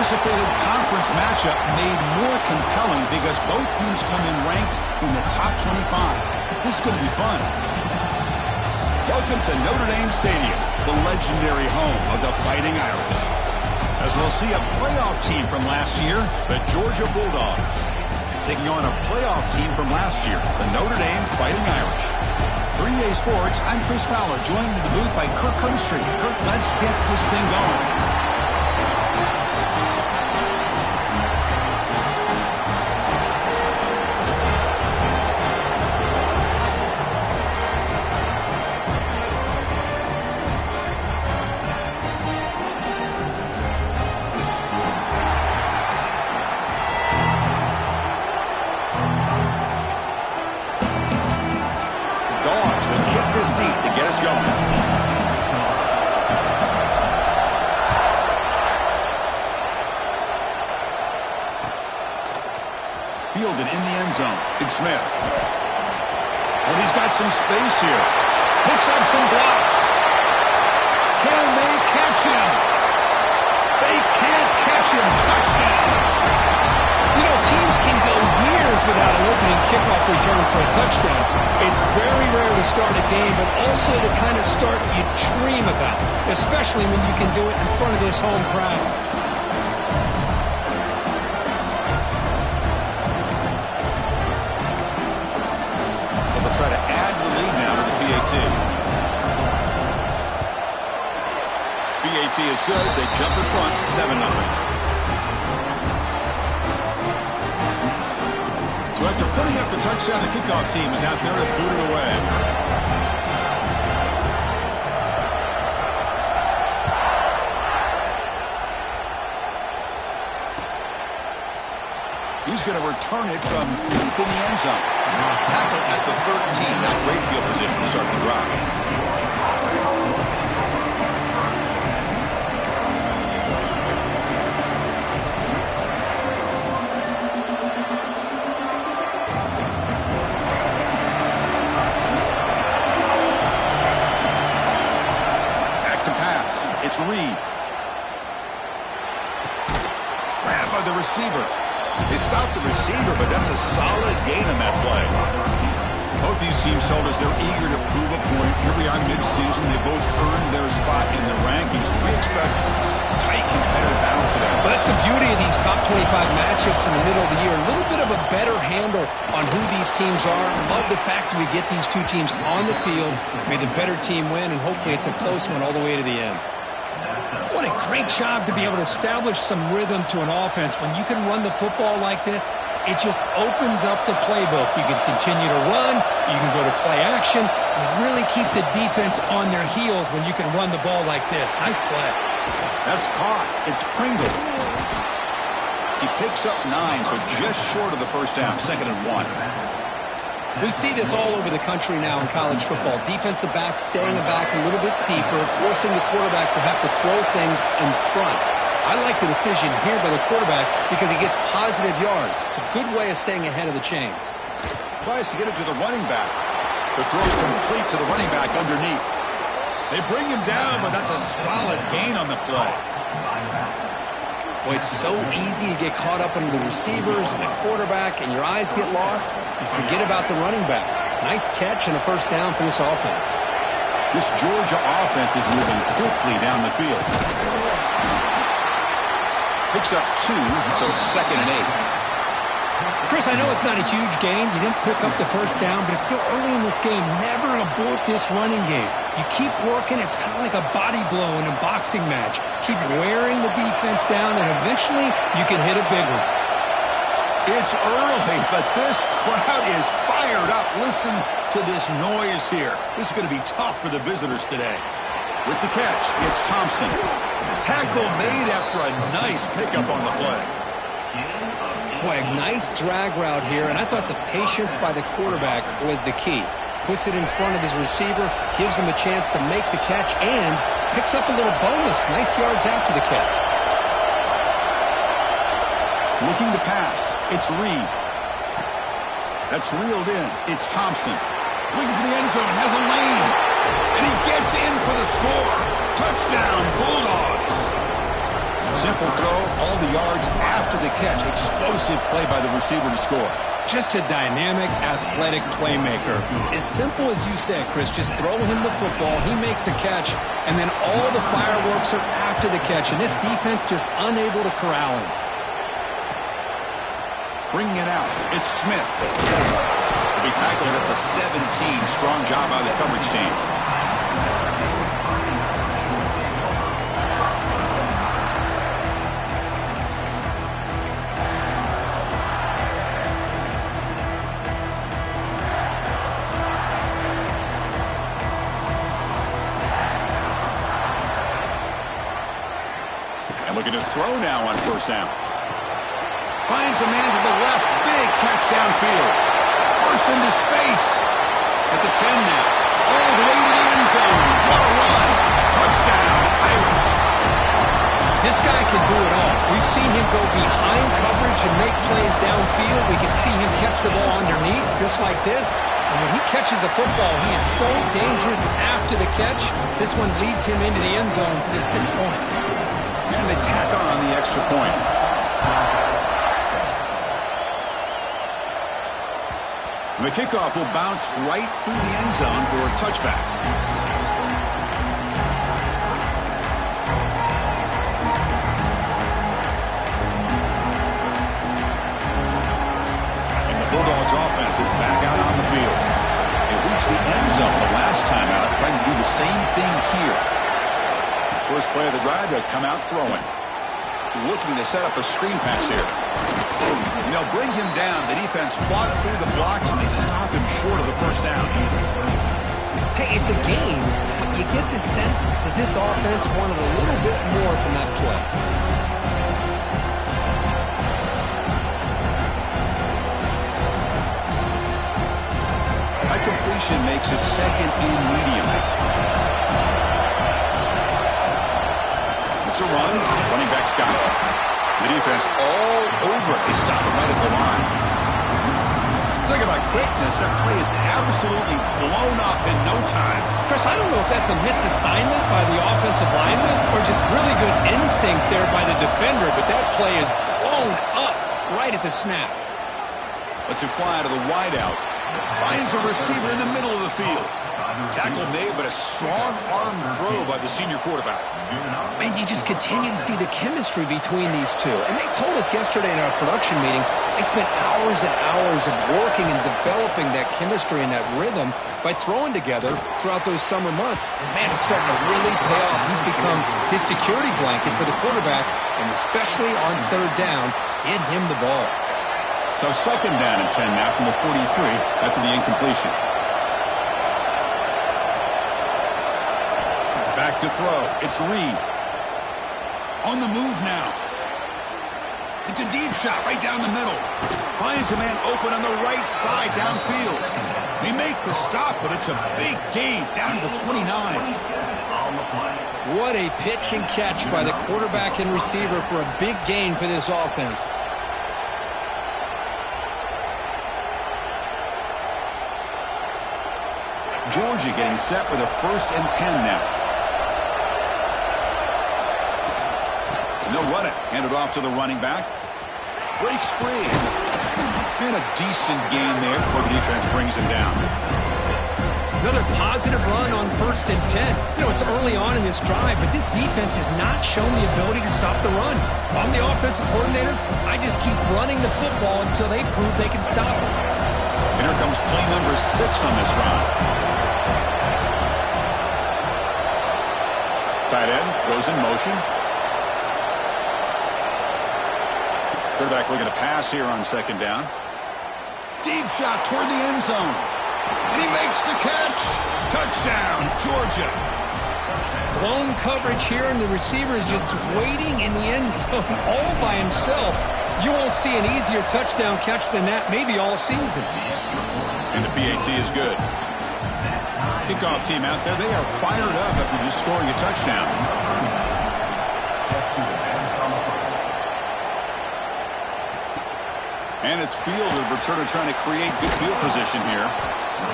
anticipated conference matchup made more compelling because both teams come in ranked in the top 25. This is going to be fun. Welcome to Notre Dame Stadium, the legendary home of the Fighting Irish. As we'll see a playoff team from last year, the Georgia Bulldogs, taking on a playoff team from last year, the Notre Dame Fighting Irish. For EA Sports, I'm Chris Fowler, joined in the booth by Kirk Herbstreit. Kirk, let's get this thing going. Fielded in the end zone. Big Smith. But he's got some space here. Picks up some blocks. Can they catch him? They can't catch him. Touchdown. You know, teams can go years without an opening kickoff return for a touchdown. It's very rare to start a game, but also to kind of start you dream about, especially when you can do it in front of this home crowd. Try to add the lead now to the PAT. PAT is good. They jump in front, 7-0. So after putting up the touchdown, the kickoff team is out there to boot it away. He's going to return it from deep in the end zone. Tackle at the 13. Not great field position to start the drive. Back to pass. It's Reed. Grabbed by the receiver. They stopped the receiver, but that's a solid gain on that play. Both these teams told us they're eager to prove a point. Here we are mid-season. They both earned their spot in the rankings. We expect tight competitive battle today. Well, that's the beauty of these top 25 matchups in the middle of the year. A little bit of a better handle on who these teams are. Love the fact that we get these two teams on the field. May the better team win, and hopefully it's a close one all the way to the end. What a great job to be able to establish some rhythm to an offense. When you can run the football like this, it just opens up the playbook. You can continue to run. You can go to play action. You really keep the defense on their heels when you can run the ball like this. Nice play. That's caught. It's Pringle. He picks up 9, so just short of the first down. 2nd and 1. We see this all over the country now in college football. Defensive backs staying back a little bit deeper, forcing the quarterback to have to throw things in front. I like the decision here by the quarterback because he gets positive yards. It's a good way of staying ahead of the chains. Tries to get it to the running back. The throw complete to the running back underneath. They bring him down, but that's a solid gain on the play. Boy, it's so easy to get caught up under the receivers and the quarterback, and your eyes get lost. You forget about the running back. Nice catch and a first down for this offense. This Georgia offense is moving quickly down the field. Picks up 2, so it's 2nd and 8. Chris, I know it's not a huge game. You didn't pick up the first down, but it's still early in this game. Never abort this running game. You keep working. It's kind of like a body blow in a boxing match. Keep wearing the defense down, and eventually you can hit a big one. It's early, but this crowd is fired up. Listen to this noise here. This is going to be tough for the visitors today. With the catch, it's Thompson. Tackle made after a nice pickup on the play. Boy, a nice drag route here, and I thought the patience by the quarterback was the key. Puts it in front of his receiver, gives him a chance to make the catch, and picks up a little bonus. Nice yards after the catch. Looking to pass. It's Reed. That's reeled in. It's Thompson. Looking for the end zone. Has a lane. And he gets in for the score. Touchdown, Bulldogs. Simple throw, all the yards after the catch. Explosive play by the receiver to score. Just a dynamic, athletic playmaker. As simple as you said, Chris, just throw him the football, he makes a catch, and then all the fireworks are after the catch, and this defense just unable to corral him. Bringing it out, it's Smith. He'll be tackled at the 17. Strong job by the coverage team. Looking to throw now on first down. Finds a man to the left. Big catch downfield. Bursts into space. At the 10 now. All the way to the end zone. What a run. Touchdown, Irish. This guy can do it all. We've seen him go behind coverage and make plays downfield. We can see him catch the ball underneath, just like this. And when he catches a football, he is so dangerous after the catch. This one leads him into the end zone for the 6 points. And they tack on the extra point. The kickoff will bounce right through the end zone for a touchback. And the Bulldogs offense is back out on the field. They reached the end zone the last time out, trying to do the same thing here. First play of the drive, they'll come out throwing. Looking to set up a screen pass here. And they'll bring him down. The defense fought through the blocks, and they stop him short of the first down. Hey, it's a game, but you get the sense that this offense wanted a little bit more from that play. That completion makes it second and medium. It's a run. Running back's got it. The defense all over it. They stop it right at the line. Talk about quickness. That play is absolutely blown up in no time. Chris, I don't know if that's a misassignment by the offensive lineman or just really good instincts there by the defender, but that play is blown up right at the snap. Lets it fly out of the wideout. Finds a receiver in the middle of the field. Tackle made, but a strong arm throw by the senior quarterback. Man, you just continue to see the chemistry between these two. And they told us yesterday in our production meeting, they spent hours and hours of working and developing that chemistry and that rhythm by throwing together throughout those summer months. And man, it's starting to really pay off. He's become his security blanket for the quarterback, and especially on third down, get him the ball. So second down and 10 now from the 43 after the incompletion. Back to throw. It's Reed. On the move now. It's a deep shot right down the middle. Finds a man open on the right side downfield. They make the stop, but it's a big gain down to the 29. What a pitch and catch by the quarterback and receiver for a big gain for this offense. Georgia getting set with a 1st and 10 now. They'll run it. Hand it off to the running back. Breaks free. And a decent gain there before the defense brings him down. Another positive run on 1st and 10. You know, it's early on in this drive, but this defense has not shown the ability to stop the run. If I'm the offensive coordinator, I just keep running the football until they prove they can stop it. And here comes play number 6 on this drive. Tight end goes in motion. Quarterback looking to pass here on second down. Deep shot toward the end zone. And he makes the catch. Touchdown, Georgia. Blown coverage here, and the receiver is just waiting in the end zone all by himself. You won't see an easier touchdown catch than that maybe all season. And the PAT is good. Kickoff team out there, they are fired up after just scoring a touchdown. And it's fielded. Returner trying to create good field position here.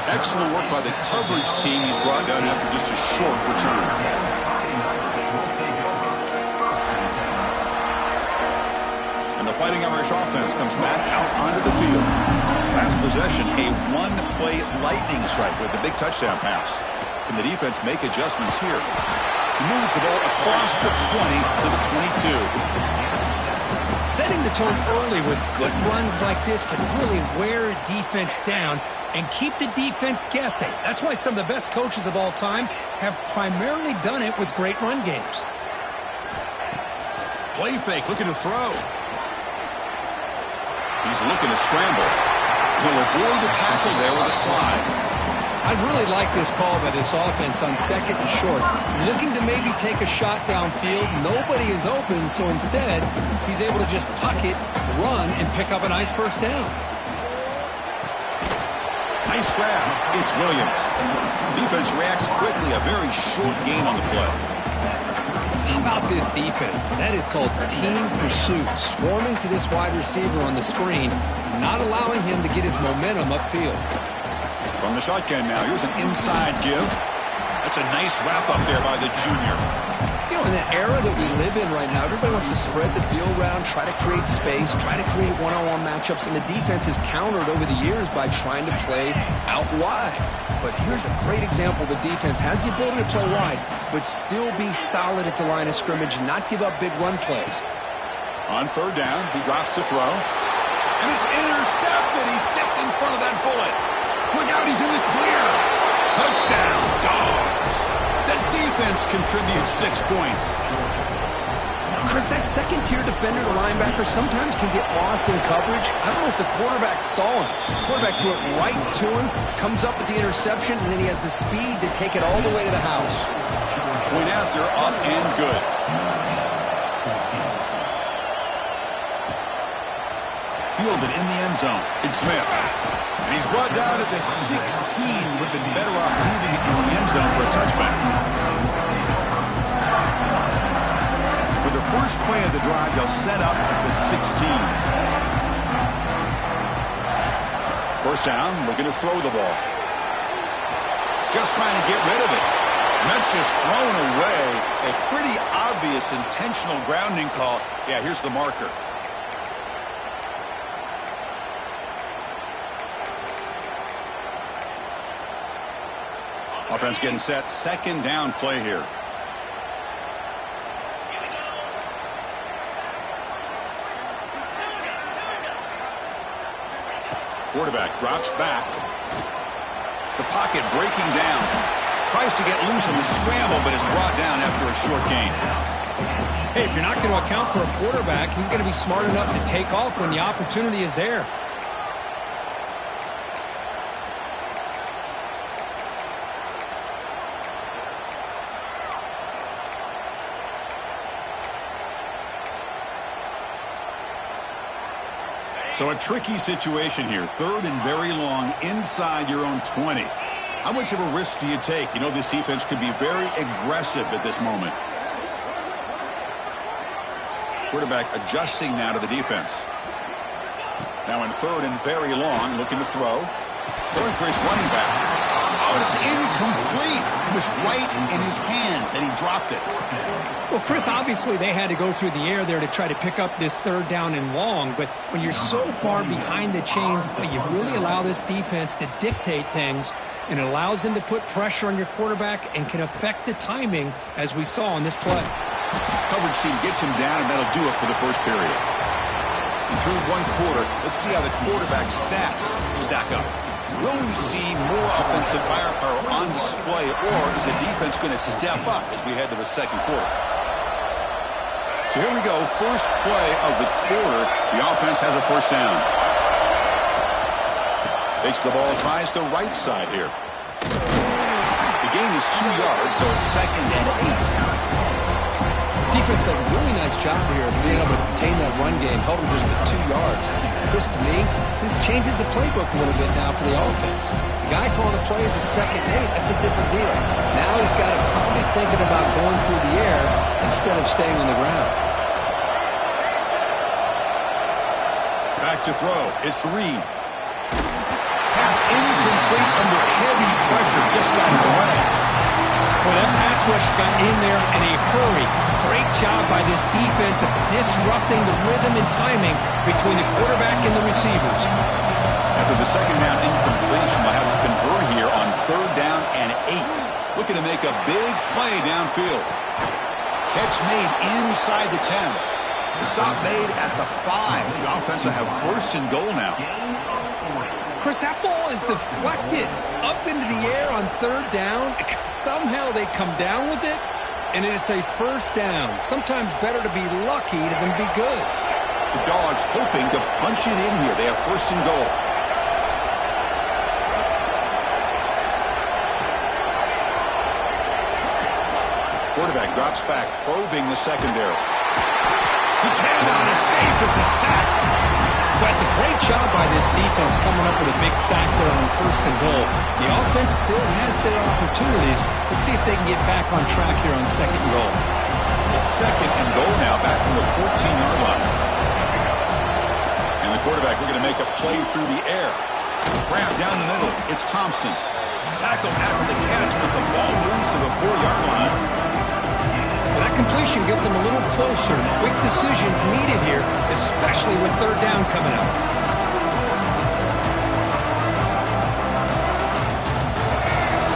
Excellent work by the coverage team. He's brought down after just a short return. Fighting Irish offense comes back out onto the field. Last possession, a one-play lightning strike with the big touchdown pass. Can the defense make adjustments here? He moves the ball across the 20 to the 22. Setting the tone early with good runs like this can really wear a defense down and keep the defense guessing. That's why some of the best coaches of all time have primarily done it with great run games. Play fake, looking to throw. He's looking to scramble. He'll avoid the tackle there with a slide. I really like this call by this offense on second and short. Looking to maybe take a shot downfield. Nobody is open, so instead, he's able to just tuck it, run, and pick up a nice first down. Nice grab. It's Williams. Defense reacts quickly. A very short gain on the play. How about this defense? That is called team pursuit. Swarming to this wide receiver on the screen, not allowing him to get his momentum upfield. From the shotgun now, here's an inside give. That's a nice wrap up there by the junior. You know, in the era that we live in right now, everybody wants to spread the field around, try to create space, try to create one-on-one matchups, and the defense has countered over the years by trying to play out wide. But here's a great example. The defense has the ability to play wide, but still be solid at the line of scrimmage, not give up big run plays. On third down, he drops to throw. And it's intercepted. He stepped in front of that bullet. Look out, he's in the clear. Touchdown, Dogs. The defense contributes 6 points. Chris, that second-tier defender, the linebacker, sometimes can get lost in coverage. I don't know if the quarterback saw him. The quarterback threw it right to him, comes up with the interception, and then he has the speed to take it all the way to the house. Point after, up and good. Fielded in the end zone. It's Smith. And he's brought down at the 16. Would have been better off leaving it in the end zone for a touchback. For the first play of the drive, they'll set up at the 16. First down, looking to throw the ball. Just trying to get rid of it. And that's just thrown away. A pretty obvious intentional grounding call. Yeah, here's the marker. Offense getting set. Second down play here. Quarterback drops back. The pocket breaking down. Tries to get loose in the scramble, but is brought down after a short gain. Hey, if you're not going to account for a quarterback, he's going to be smart enough to take off when the opportunity is there. So a tricky situation here. Third and very long inside your own 20. How much of a risk do you take? You know this defense could be very aggressive at this moment. Quarterback adjusting now to the defense. Now in third and very long, looking to throw. Going for his running back. Oh, and it's incomplete. It was right in his hands, and he dropped it. Well, Chris, obviously they had to go through the air there to try to pick up this third down and long, but when you're so far behind the chains, you really allow this defense to dictate things, and it allows them to put pressure on your quarterback and can affect the timing, as we saw in this play. Coverage team gets him down, and that'll do it for the first period. And through one quarter, let's see how the quarterback's stats stack up. Will we see more offensive firepower on display, or is the defense going to step up as we head to the second quarter? So here we go, first play of the quarter. The offense has a first down. Takes the ball, tries the right side here. The gain is 2 yards, so it's second and 8. Defense does a really nice job here of being able to contain that run game, held him just to 2 yards. Chris, to me, this changes the playbook a little bit now for the offense. The guy calling the plays at second and 8, that's a different deal. Now he's got to probably thinking about going through the air instead of staying on the ground. Back to throw. It's Reed. Pass incomplete under heavy pressure. Just got in the way. Well, that pass rush got in there in a hurry. Great job by this defense of disrupting the rhythm and timing between the quarterback and the receivers. After the second down incompletion, we'll have to convert here on 3rd down and 8. Looking to make a big play downfield. Catch made inside the 10. The stop made at the 5. The offense will have 1st and goal now. Chris, that ball is deflected up into the air on 3rd down. Somehow they come down with it, and it's a 1st down. Sometimes better to be lucky than be good. The Dogs hoping to punch it in here. They have 1st and goal. Quarterback drops back, probing the secondary. He cannot escape. It's a sack. Well, it's a great job by this defense coming up with a big sack there on 1st and goal. The offense still has their opportunities. Let's see if they can get back on track here on 2nd and goal. It's 2nd and goal now, back from the 14-yard line. And the quarterback looking to make a play through the air. Grab down the middle. It's Thompson. Tackled after the catch, but the ball moves to the 4-yard line. Well, that completion gets them a little closer. Quick decisions needed here, especially with 3rd down coming up.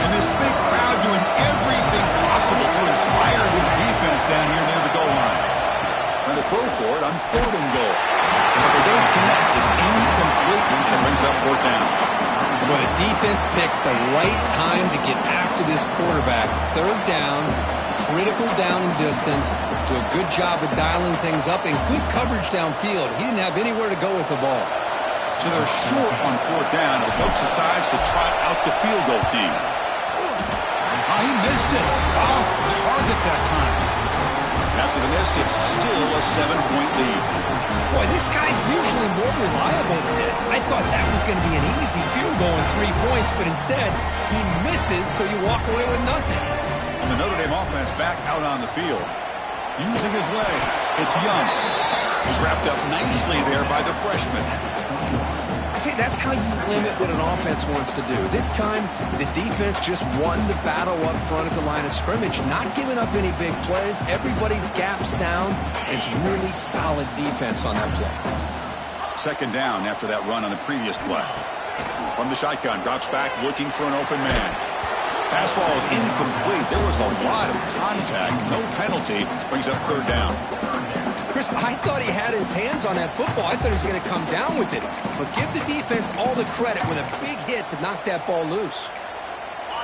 And this big crowd doing everything possible to inspire this defense down here near the goal line. Trying to throw for it on 3rd and goal. But they don't connect. It's incomplete, and it brings up 4th down. Well, the defense picks the right time to get after this quarterback. 3rd down. Critical down and distance. Do a good job of dialing things up and good coverage downfield. He didn't have anywhere to go with the ball. So they're short on 4th down. The coach decides to trot out the field goal team. Oh, he missed it. Off target that time. After the miss, it's still a 7-point lead. Boy, this guy's usually more reliable than this. I thought that was going to be an easy field goal and 3 points, but instead, he misses, so you walk away with nothing. And the Notre Dame offense back out on the field. Using his legs. It's Young. He's wrapped up nicely there by the freshman. See, that's how you limit what an offense wants to do. This time, the defense just won the battle up front at the line of scrimmage, not giving up any big plays. Everybody's gap sound. It's really solid defense on that play. 2nd down after that run on the previous play. From the shotgun, drops back looking for an open man. Pass ball is incomplete. There was a lot of contact. No penalty. Brings up 3rd down. Chris, I thought he had his hands on that football. I thought he was going to come down with it. But give the defense all the credit with a big hit to knock that ball loose.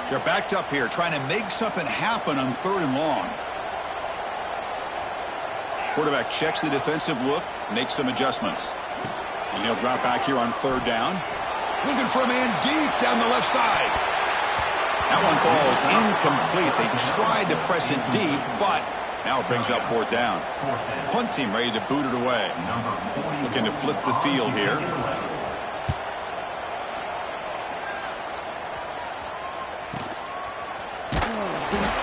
They're backed up here, trying to make something happen on 3rd and long. Quarterback checks the defensive look, makes some adjustments. And he'll drop back here on 3rd down. Looking for a man deep down the left side. That one falls incomplete. They tried to press it deep, but now it brings up 4th down. Punt team ready to boot it away. Looking to flip the field here.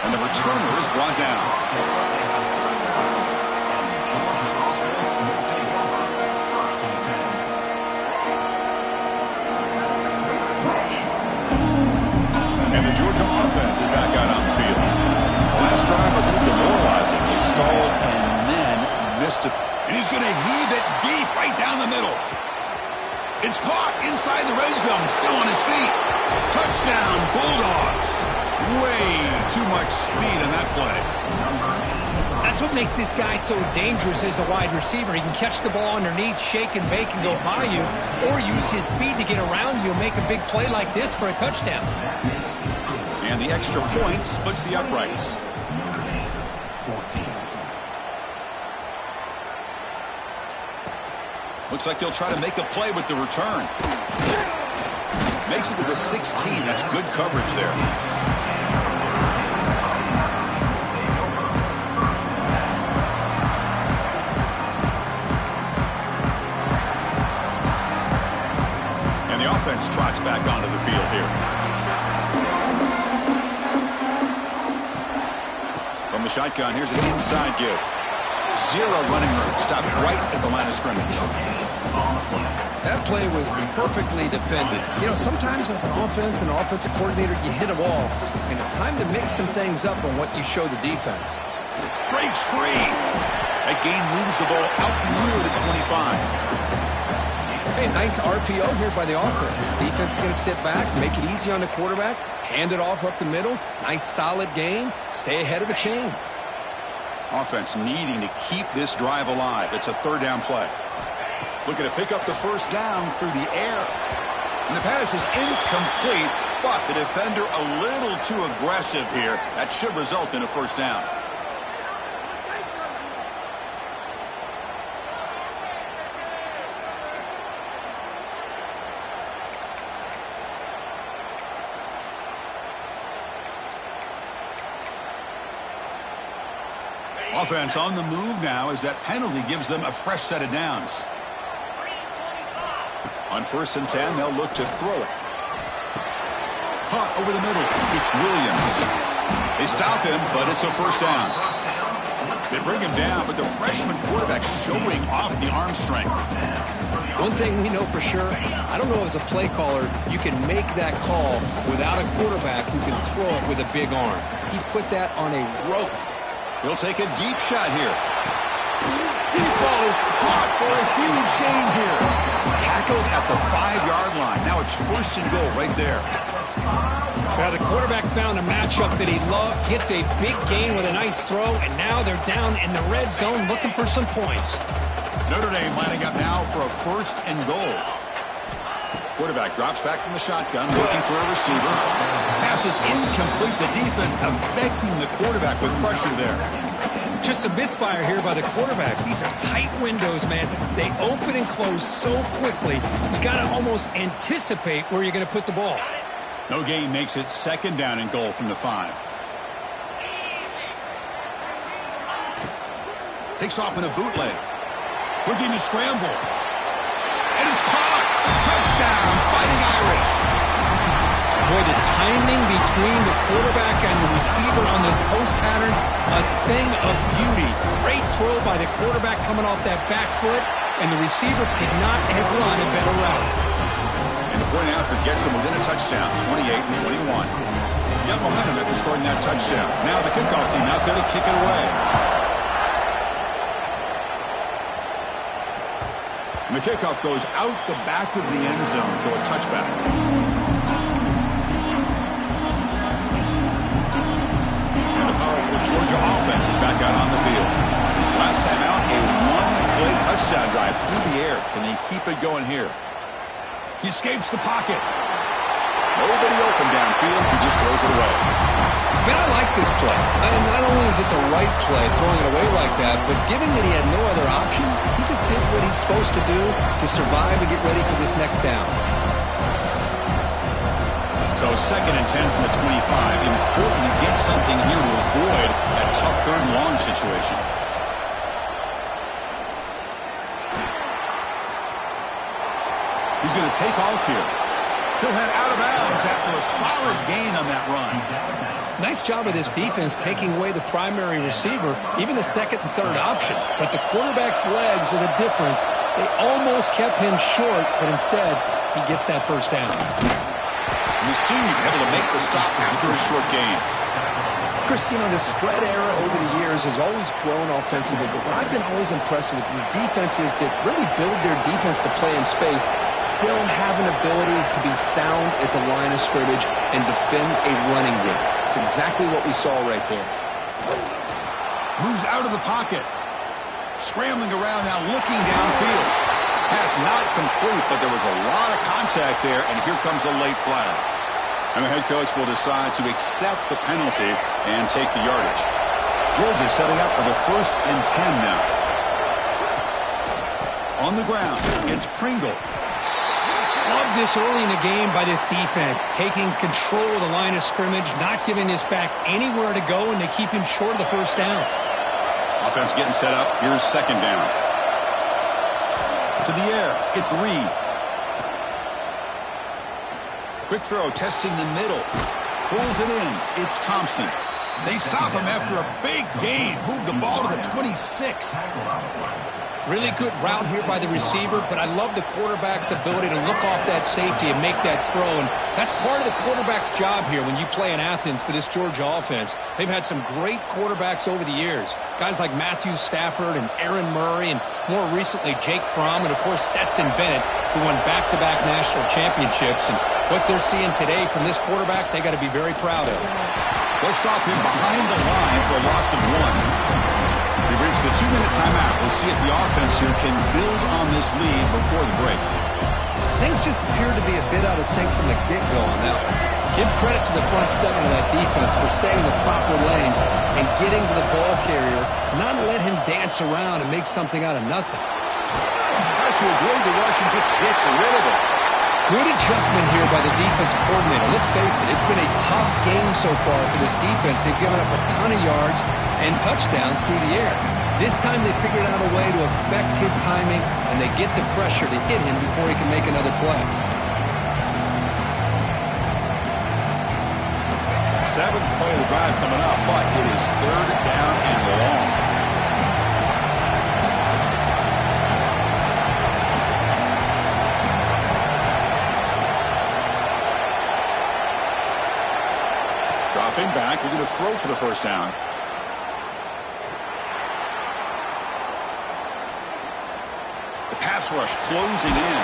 And the returner is brought down. And the Georgia offense is back out on the field. The last drive was a little demoralizing. They stalled and then missed it. And he's going to heave it deep right down the middle. It's caught inside the red zone, still on his feet. Touchdown, Bulldogs. Way too much speed in that play. That's what makes this guy so dangerous as a wide receiver. He can catch the ball underneath, shake and bake and go by you, or use his speed to get around you and make a big play like this for a touchdown. And the extra point splits the uprights. Looks like he'll try to make a play with the return. Makes it to the 16. That's good coverage there. And the offense trots back onto the field here. From the shotgun, here's an inside give. Zero running room. Stopped right at the line of scrimmage. That play was perfectly defended. You know, sometimes as an offense and offensive coordinator, you hit a wall, and it's time to mix some things up on what you show the defense. Breaks free. That gain moves the ball out near the 25. Hey, nice RPO here by the offense. Defense is going to sit back, make it easy on the quarterback, hand it off up the middle. Nice solid gain. Stay ahead of the chains. Offense needing to keep this drive alive. It's a third down play. Looking to pick up the first down through the air. And the pass is incomplete, but the defender a little too aggressive here. That should result in a first down. Offense on the move now as that penalty gives them a fresh set of downs. On 1st and 10, they'll look to throw it. Caught over the middle. It's Williams. They stop him, but it's a first down. They bring him down, but the freshman quarterback showing off the arm strength. One thing we know for sure, I don't know as a play caller, you can make that call without a quarterback who can throw it with a big arm. He put that on a rope. He'll take a deep shot here. Deep ball is caught for a huge gain here. Tackled at the 5-yard line. Now it's 1st and goal right there. Well, the quarterback found a matchup that he loved, gets a big gain with a nice throw, and now they're down in the red zone looking for some points. Notre Dame lining up now for a 1st and goal. Quarterback drops back from the shotgun, looking for a receiver. Pass is incomplete. The defense affecting the quarterback with pressure there. Just a misfire here by the quarterback. These are tight windows, man. They open and close so quickly. You got to almost anticipate where you're going to put the ball. No gain makes it 2nd down and goal from the 5. Takes off in a bootleg. Looking to scramble. And it's caught. Touchdown, Fighting Irish. Boy, the timing between the quarterback and the receiver on this post pattern, a thing of beauty. Great throw by the quarterback coming off that back foot, and the receiver could not have run a better route. And the point after gets them within a touchdown, 28-21. Young momentum after scoring that touchdown. Now the kickoff team out there to kick it away. And the kickoff goes out the back of the end zone, so a touchback. And the powerful Georgia offense is back out on the field. Last time out, a one-play touchdown drive through the air. Can they keep it going here? He escapes the pocket. Nobody open downfield. He just throws it away. Man, I like this play. And not only is it the right play, throwing it away like that, but given that he had no other option, he just did what he's supposed to do to survive and get ready for this next down. So 2nd and 10 from the 25. Important to get something here to avoid that tough 3rd and long situation. He's going to take off here. He'll head out of bounds after a solid gain on that run. Nice job of this defense taking away the primary receiver, even the 2nd and 3rd option. But the quarterback's legs are the difference. They almost kept him short, but instead, he gets that first down. The senior able to make the stop after a short gain. Chris, you know, the spread era over the years has always grown offensively, but what I've been always impressed with the defenses that really build their defense to play in space still have an ability to be sound at the line of scrimmage and defend a running game. It's exactly what we saw right there. Moves out of the pocket. Scrambling around now, looking downfield. Pass not complete, but there was a lot of contact there, and here comes a late flag. And the head coach will decide to accept the penalty and take the yardage. Georgia setting up for the 1st and 10 now. On the ground, it's Pringle. Love this early in the game by this defense, taking control of the line of scrimmage, not giving this back anywhere to go, and they keep him short of the first down. Offense getting set up. Here's 2nd down. To the air, it's Reed. Quick throw, testing the middle. Pulls it in. It's Thompson. They stop him after a big gain. Move the ball to the 26. Really good route here by the receiver, but I love the quarterback's ability to look off that safety and make that throw. And that's part of the quarterback's job here when you play in Athens for this Georgia offense. They've had some great quarterbacks over the years. Guys like Matthew Stafford and Aaron Murray, and more recently Jake Fromm, and of course Stetson Bennett, who won back-to-back national championships. And what they're seeing today from this quarterback, they got to be very proud of. They'll stop him behind the line for a loss of 1. We've reached the 2-minute timeout. We'll see if the offense here can build on this lead before the break. Things just appear to be a bit out of sync from the get-go on that one. Give credit to the front seven of that defense for staying in the proper lanes and getting to the ball carrier, not let him dance around and make something out of nothing. Tries to avoid the rush and just gets rid of it. Good adjustment here by the defensive coordinator. Let's face it, it's been a tough game so far for this defense. They've given up a ton of yards and touchdowns through the air. This time they figured out a way to affect his timing, and they get the pressure to hit him before he can make another play. 7th play of the drive coming up, but it is 3rd down and long. Dropping back, they're going to throw for the first down. The pass rush closing in.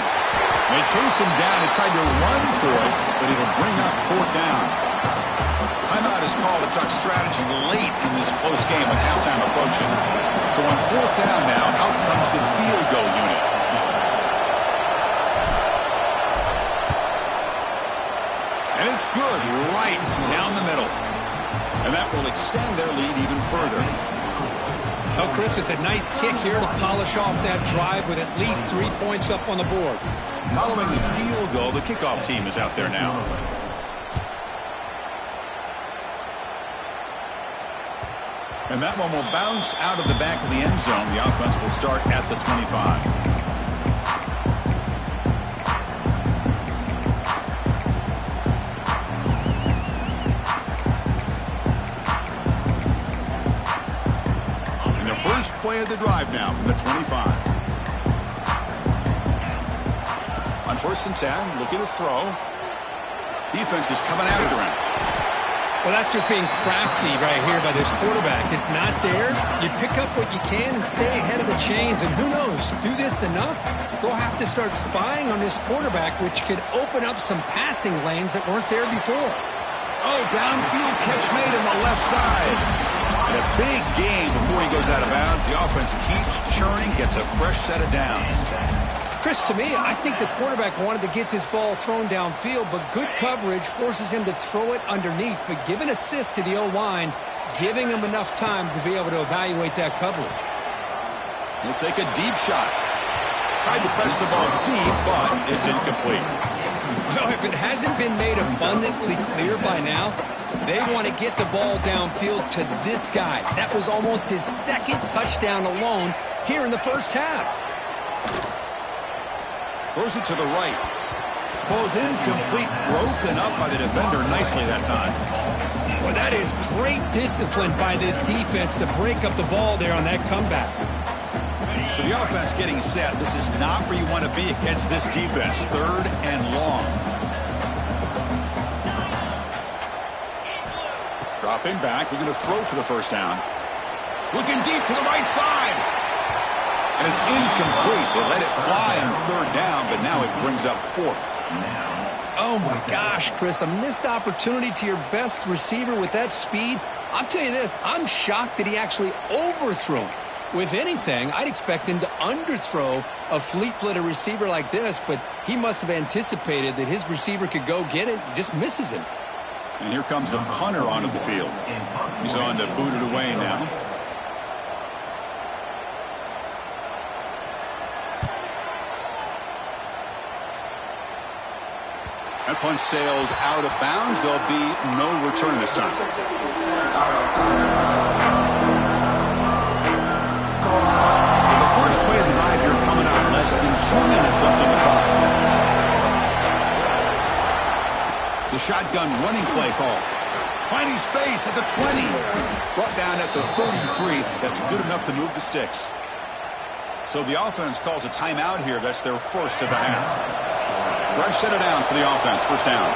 They chase him down and tried to run for it, but it'll bring up 4th down. Timeout is called to talk strategy late in this close game with halftime approaching. So on 4th down now, out comes the field goal unit. And it's good right down the middle. And that will extend their lead even further. Oh, Chris, it's a nice kick here to polish off that drive with at least 3 points up on the board. Following the field goal, the kickoff team is out there now. And that one will bounce out of the back of the end zone. The offense will start at the 25. First play of the drive now from the 25. On 1st and 10, looking to throw. Defense is coming after him. Well, that's just being crafty right here by this quarterback. It's not there. You pick up what you can and stay ahead of the chains. And who knows, do this enough, they'll have to start spying on this quarterback, which could open up some passing lanes that weren't there before. Oh, downfield catch made on the left side. And a big gain before he goes out of bounds. The offense keeps churning, gets a fresh set of downs. Chris, to me, I think the quarterback wanted to get this ball thrown downfield, but good coverage forces him to throw it underneath. But give an assist to the O-line, giving him enough time to be able to evaluate that coverage. He'll take a deep shot. Tried to press the ball deep, but it's incomplete. Well, if it hasn't been made abundantly clear by now, they want to get the ball downfield to this guy. That was almost his 2nd touchdown alone here in the first half. Throws it to the right. Falls incomplete, broken up by the defender nicely that time. Well, that is great discipline by this defense to break up the ball there on that comeback. So the offense getting set. This is not where you want to be against this defense. 3rd and long. Dropping back, we're going to throw for the first down. Looking deep to the right side. And it's incomplete. They let it fly on 3rd down, but now it brings up 4th. Oh, my gosh, Chris, a missed opportunity to your best receiver with that speed. I'll tell you this, I'm shocked that he actually overthrew him. With anything, I'd expect him to underthrow a fleet-footed receiver like this, but he must have anticipated that his receiver could go get it, just misses him. And here comes the punter onto the field. He's on to boot it away now. That punch sails out of bounds. There'll be no return this time. So the first play of the drive here coming up. Less than 2 minutes left on the clock. The shotgun running play call. Finding space at the 20. Brought down at the 33. That's good enough to move the sticks. So the offense calls a timeout here. That's their first of the half. Fresh set of downs for the offense. First down.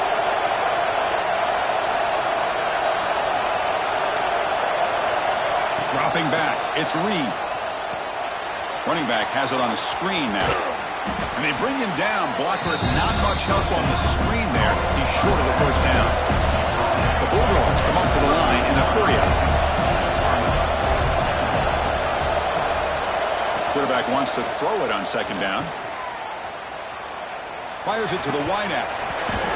Dropping back. It's Reed. Running back has it on a screen now. And they bring him down. Blockers not much help on the screen there. He's short of the first down. The Bulldogs come up to the line in a hurry-up. Quarterback wants to throw it on second down. Fires it to the wideout.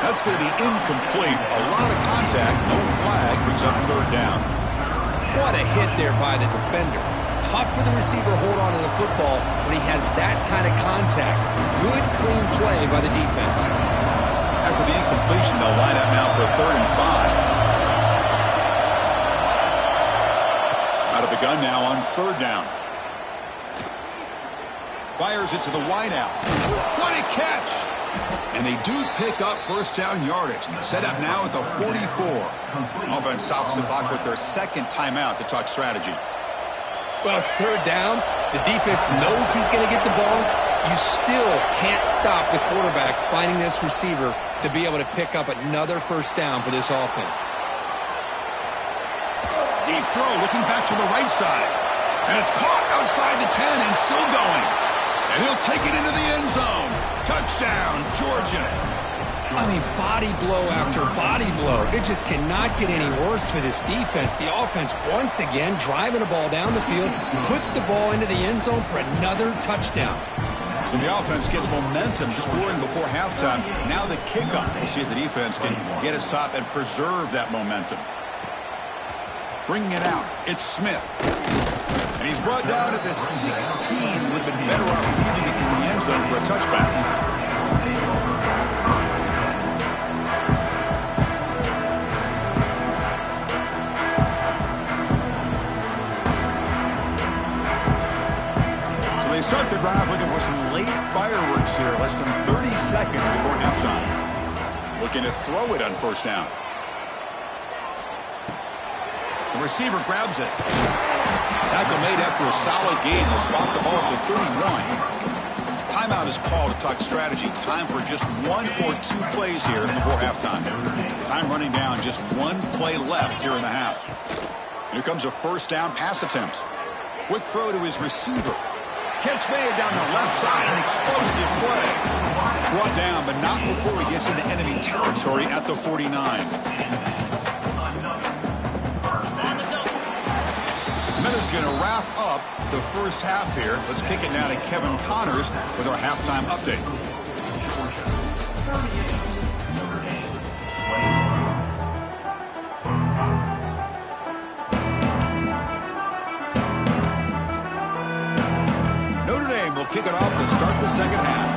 That's going to be incomplete. A lot of contact. No flag. Brings up third down. What a hit there by the defender. Tough for the receiver to hold on to the football when he has that kind of contact. Good, clean play by the defense. After the incompletion, they'll line up now for 3rd and 5. Out of the gun now on 3rd down. Fires it to the wideout. What a catch! And they do pick up first down yardage. Set up now at the 44. Offense stops the clock with their second timeout to talk strategy. Well, it's 3rd down. The defense knows he's going to get the ball. You still can't stop the quarterback finding this receiver to be able to pick up another first down for this offense. Deep throw, looking back to the right side. And it's caught outside the 10 and still going. And he'll take it into the end zone. Touchdown, Georgia. I mean, body blow after body blow. It just cannot get any worse for this defense. The offense, once again, driving the ball down the field, puts the ball into the end zone for another touchdown. So the offense gets momentum, scoring before halftime. Now the kickoff. We'll see if the defense can get a stop and preserve that momentum. Bringing it out, it's Smith. And he's brought down at the 16. Would have been better off leaving it in the end zone for a touchback. They start the drive looking for some late fireworks here. Less than 30 seconds before halftime. Looking to throw it on first down. The receiver grabs it. Tackle made after a solid gain. Will swap the ball for 31. Timeout is called to talk strategy. Time for just 1 or 2 plays here before halftime. Time running down. Just 1 play left here in the half. Here comes a first down pass attempt. Quick throw to his receiver. Catch made down the left side, an explosive play. Brought down, but not before he gets into enemy territory at the 49. Minutes going to wrap up the first half here. Let's kick it now to Kevin Connors with our halftime update. Kick it off to start the second half.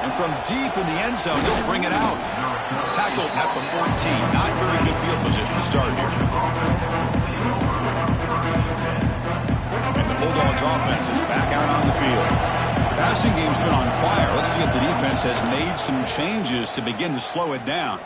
And from deep in the end zone, they'll bring it out. Tackled at the 14. Not very good field position to start here. And the Bulldogs offense is back out on the field. Passing game's been on fire. Let's see if the defense has made some changes to begin to slow it down.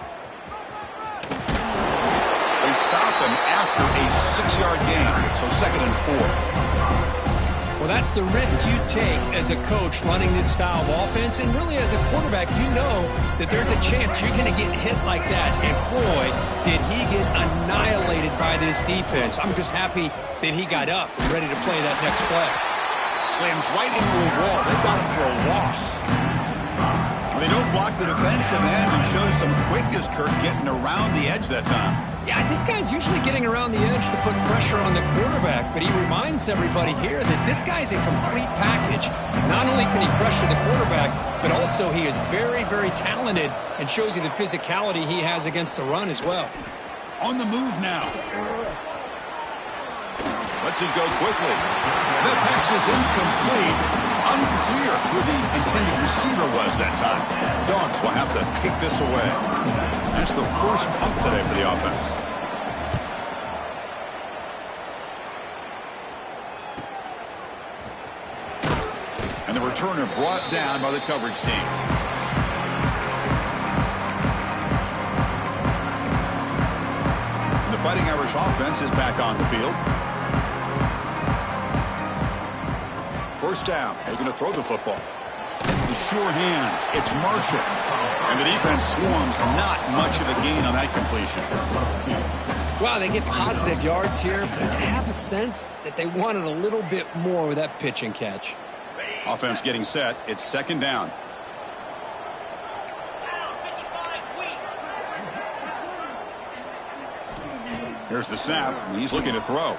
Stop him after a 6-yard gain. So 2nd and 4. Well, that's the risk you take as a coach running this style of offense. And really as a quarterback, you know that there's a chance you're going to get hit like that. And boy, did he get annihilated by this defense. I'm just happy that he got up and ready to play that next play. Slams right into a wall. They got him for a loss. They don't block the defensive end and show some quickness, Kirk, getting around the edge that time. Yeah, this guy's usually getting around the edge to put pressure on the quarterback, but he reminds everybody here that this guy's a complete package. Not only can he pressure the quarterback, but also he is very, very talented and shows you the physicality he has against the run as well. On the move now. Lets it go quickly. The pass is incomplete. Unclear who the intended receiver was that time. Dogs will have to kick this away. That's the first punt today for the offense. And And the returner brought down by the coverage team. And the Fighting Irish offense is back on the field. First down. They're going to throw the football. The sure hands. It's Marshall. And the defense swarms. Not much of a gain on that completion. Wow, they get positive yards here, but I have a sense that they wanted a little bit more with that pitch and catch. Offense getting set. It's second down. Here's the snap. He's looking to throw.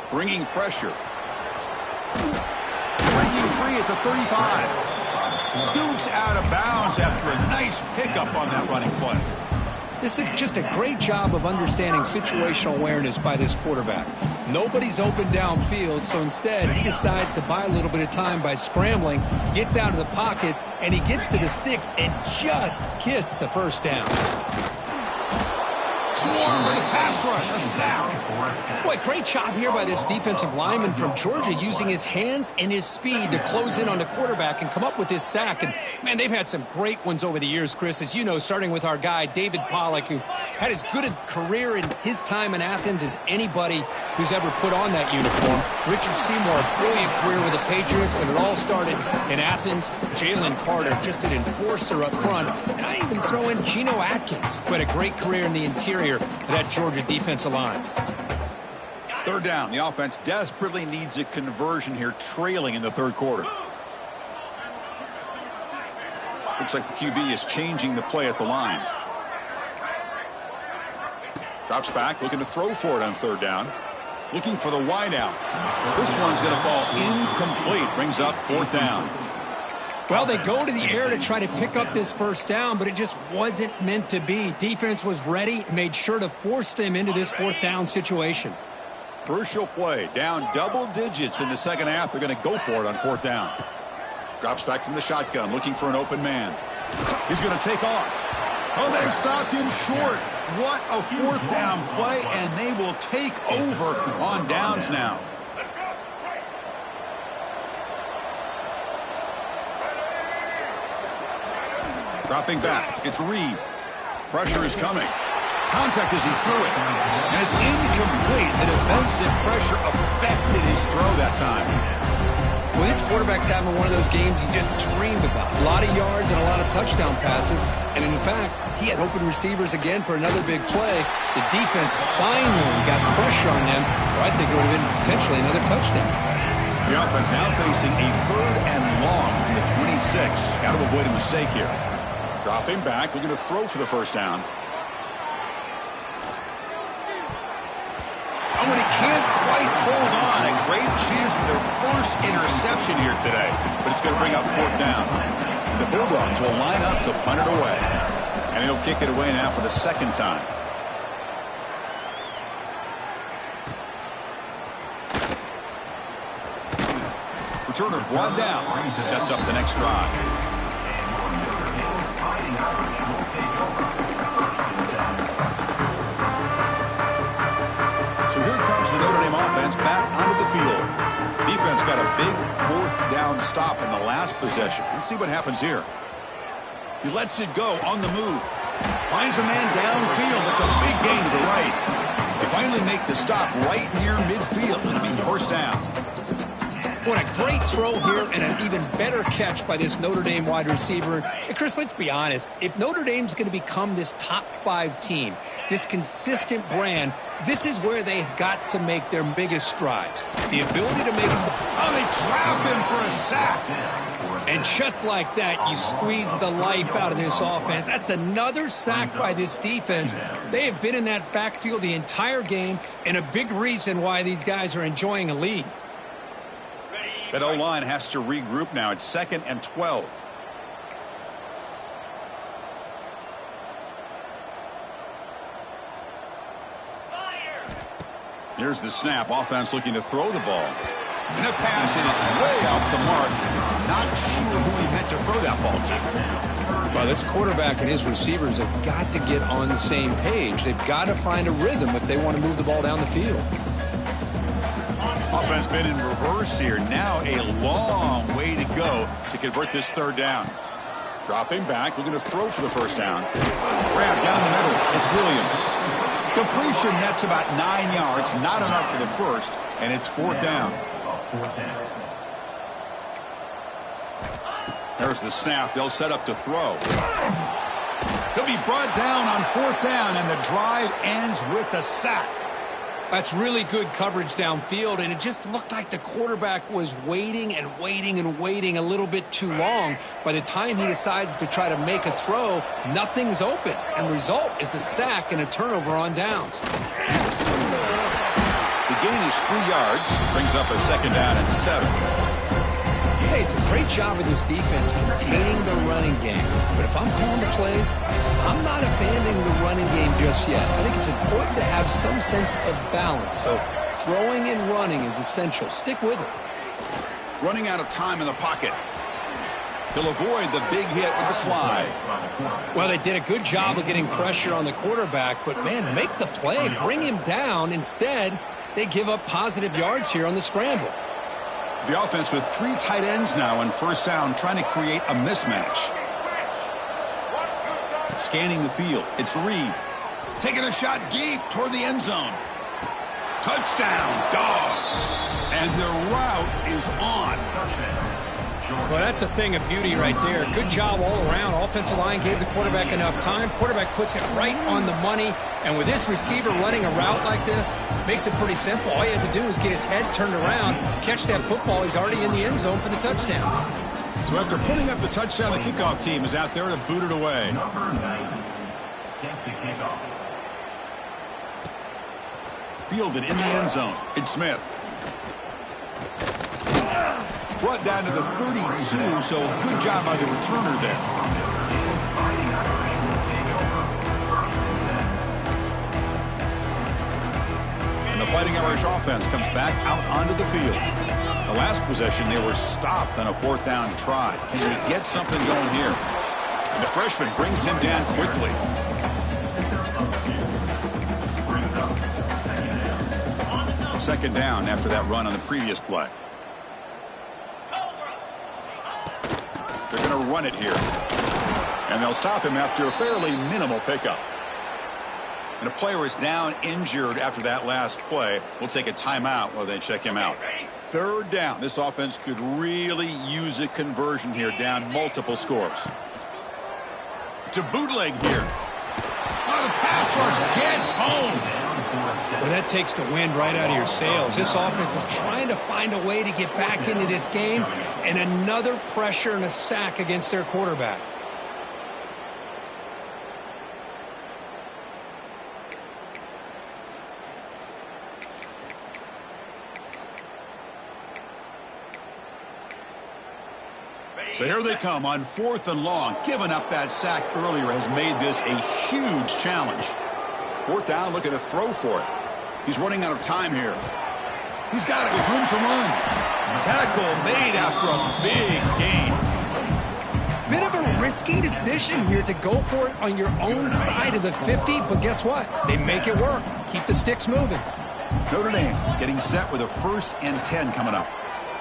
Bringing pressure. Breaking free at the 35. Scoots out of bounds after a nice pickup on that running play. This is just a great job of understanding situational awareness by this quarterback. Nobody's open downfield, so instead he decides to buy a little bit of time by scrambling, gets out of the pocket, and he gets to the sticks and just gets the first down. Swarm for the pass rush. A sack. Boy, great job here by this defensive lineman from Georgia using his hands and his speed to close in on the quarterback and come up with this sack. And, man, they've had some great ones over the years, Chris, as you know, starting with our guy, David Pollock, who had as good a career in his time in Athens as anybody who's ever put on that uniform. Richard Seymour, brilliant career with the Patriots, but it all started in Athens. Jalen Carter, just an enforcer up front. And I even throw in Geno Atkins, who had a great career in the interior of that Georgia defensive line. Third down. The offense desperately needs a conversion here, trailing in the third quarter. Looks like the QB is changing the play at the line. Drops back, looking to throw for it on third down. Looking for the wide out. This one's going to fall incomplete. Brings up fourth down. Well, they go to the air to try to pick up this first down, but it just wasn't meant to be. Defense was ready, made sure to force them into this fourth down situation. Crucial play. Down double digits in the second half. They're going to go for it on fourth down. Drops back from the shotgun, looking for an open man. He's going to take off. Oh, they've stopped him short. What a fourth down play, and they will take over on downs now. Dropping back. It's Reed. Pressure is coming. Contact as he threw it. And it's incomplete. The defensive pressure affected his throw that time. Well, this quarterback's having one of those games he just dreamed about. A lot of yards and a lot of touchdown passes. And in fact, he had open receivers again for another big play. The defense finally got pressure on him. Or I think it would have been potentially another touchdown. The offense now facing a third and long from the 26. Got to avoid a mistake here. Dropping back, looking to throw for the first down. Oh, and he can't quite hold on. A great chance for their first interception here today. But it's going to bring up fourth down. The Bulldogs will line up to punt it away. And he'll kick it away now for the second time. Returner brought down. Sets up the next drive. So here comes the Notre Dame offense back onto the field. Defense got a big fourth down stop in the last possession. Let's see what happens here. He lets it go on the move. Finds a man downfield. That's a big gain to the right. They finally make the stop right near midfield. It'll be first down. What a great throw here and an even better catch by this Notre Dame wide receiver. And Chris, let's be honest. If Notre Dame's going to become this top 5 team, this consistent brand, this is where they've got to make their biggest strides. The ability to make... Oh, they trap him for a sack. And just like that, you squeeze the life out of this offense. That's another sack by this defense. They have been in that backfield the entire game, and a big reason why these guys are enjoying a lead. That O-line has to regroup now. It's 2nd and 12. Here's the snap. Offense looking to throw the ball. And a pass, it is way off the mark. Not sure who he meant to throw that ball to. Well, this quarterback and his receivers have got to get on the same page. They've got to find a rhythm if they want to move the ball down the field. Offense been in reverse here. Now a long way to go to convert this third down. Dropping back, looking to throw for the first down. Grab down the middle. It's Williams. Completion nets about 9 yards. Not enough for the first, and it's fourth down. There's the snap. They'll set up to throw. He'll be brought down on fourth down, and the drive ends with a sack. That's really good coverage downfield, and it just looked like the quarterback was waiting and waiting and waiting a little bit too long. By the time he decides to try to make a throw, nothing's open, and result is a sack and a turnover on downs. The gain is 3 yards, brings up a second down and 7. Hey, it's a great job of this defense containing the running game. But if I'm calling the plays, I'm not abandoning the running game just yet. I think it's important to have some sense of balance. So throwing and running is essential. Stick with it. Running out of time in the pocket. He'll avoid the big hit with the slide. Well, they did a good job of getting pressure on the quarterback. But, man, make the play. Bring him down. Instead, they give up positive yards here on the scramble. The offense with 3 tight ends now on first down, trying to create a mismatch. Scanning the field, it's Reed. Taking a shot deep toward the end zone. Touchdown, Dogs. And their route is on. Well, that's a thing of beauty right there. Good job all around. Offensive line gave the quarterback enough time. Quarterback puts it right on the money. And with this receiver running a route like this, makes it pretty simple. All you have to do is get his head turned around, catch that football. He's already in the end zone for the touchdown. So after putting up the touchdown, the kickoff team is out there to boot it away. Fielded in the end zone. It's Smith. Brought down to the 32, so good job by the returner there. And the Fighting Irish offense comes back out onto the field. The last possession, they were stopped on a fourth down try. Can they get something going here? And the freshman brings him down quickly. Second down after that run on the previous play. They're going to run it here. And they'll stop him after a fairly minimal pickup. And a player is down injured after that last play. We'll take a timeout while they check him out. Third down. This offense could really use a conversion here, down multiple scores. To bootleg here. Oh, the pass rush gets home. Well, that takes the wind right out of your sails. This offense is trying to find a way to get back into this game, and another pressure and a sack against their quarterback. So here they come on 4th and long. Giving up that sack earlier has made this a huge challenge. 4th down, looking to throw for it. He's running out of time here. He's got it with room to run. Tackle made after a big gain. Bit of a risky decision here to go for it on your own side of the 50, but guess what? They make it work. Keep the sticks moving. Notre Dame getting set with a 1st and 10 coming up.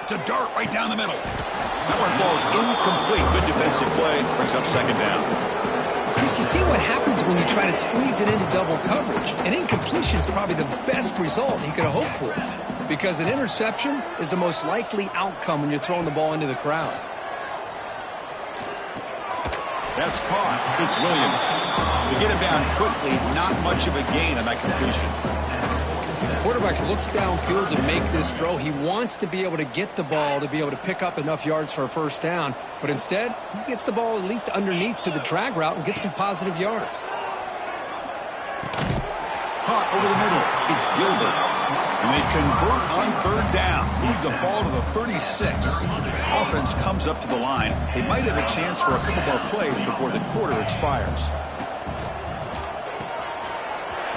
It's a dart right down the middle. That one falls incomplete. Good defensive play. Brings up second down. Chris, you see what happens when you try to squeeze it into double coverage. An incompletion is probably the best result you could have hoped for, because an interception is the most likely outcome when you're throwing the ball into the crowd. That's caught. It's Williams. To get him down quickly, not much of a gain on that completion. The quarterback looks downfield to make this throw. He wants to be able to get the ball to be able to pick up enough yards for a first down. But instead, he gets the ball at least underneath to the drag route and gets some positive yards. Caught over the middle. It's Gilbert. And they convert on 3rd down. Move the ball to the 36. Offense comes up to the line. They might have a chance for a couple more plays before the quarter expires.